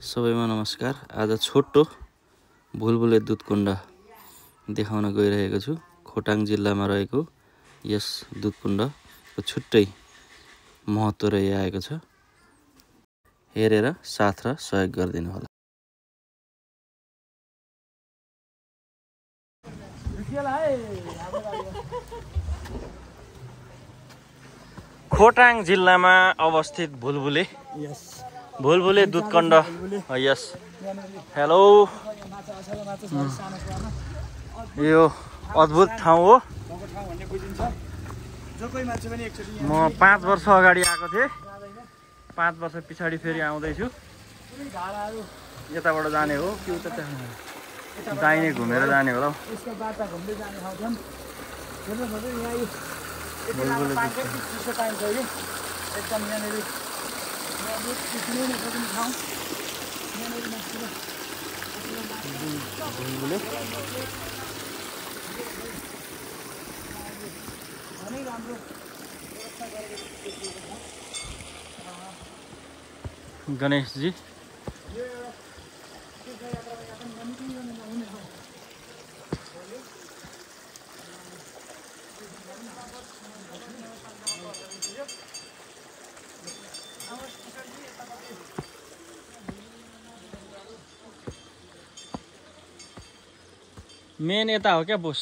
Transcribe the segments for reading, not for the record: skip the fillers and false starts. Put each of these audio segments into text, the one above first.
सबैमा नमस्कार। आज छोटो भुलभुले दुधकुण्ड देखाउन गइरहेको छु। खोटाङ जिल्लामा रहेको यस दुधकुण्डको छुट्टै महत्त्व रहिआएको छ। हेरेर साथ र सहयोग गरिदिनु होला। खोटाङ जिल्लामा अवस्थित भुलभुले भुलभुले दुधकुण्ड। यस, हेलो। यो अद्भुत ठाउँ हो। म 5 वर्ष अगाडि आएको थिएँ। 5 वर्ष पछाडि फेरि आउँदैछु। यताबाट जाने हो कि उता दाहिने घुमेर जाने होला। गणेश जी मेन यता हो क्या बोस?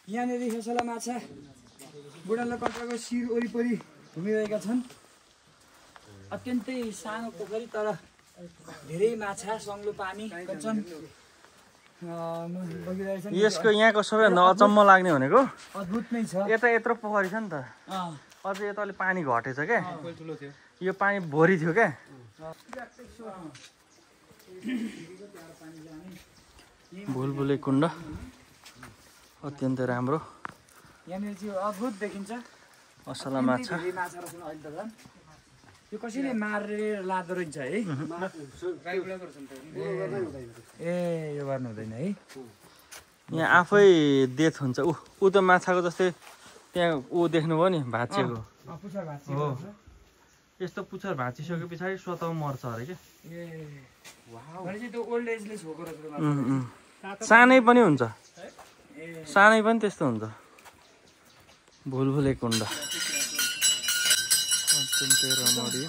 यहाँनिर हेसला माछा बुढालकण्ठको शिर वरिपरि घुमिरहेका छन्। अत्यन्तै सानो पोखरी तर धेरै माछा, सङ्लो पानी छन्। यसको यहाँको सबैभन्दा अचम्म लाग्ने भनेको अद्भुत नै छ। यता यत्रो पोखरी छ नि त, अझै यता अलि पानी घटेछ क्या। यो पानी भोरी थियो क्या। भुलभुले कुण्ड अत्यन्तै राम्रो। यहाँनिर चाहिँ अद्भुत देखिन्छ। असला माछा। यो कसैले मारेर लाँदो रहेछ है। ए यो गर्नु हुँदैन है। यहाँ आफै डेथ हुन्छ। ऊ त माछाको जस्तै त्यहाँ ऊ देख्नुभयो नि भाँचिएको हो। यस्तो पुच्छर भाँचिसके पछाडि स्वतः मर्छ अरे क्या। सानै पनि हुन्छ, सानै पनि त्यस्तो हुन्छ। भुलभुले कुण्ड अत्यन्तै रमणीय।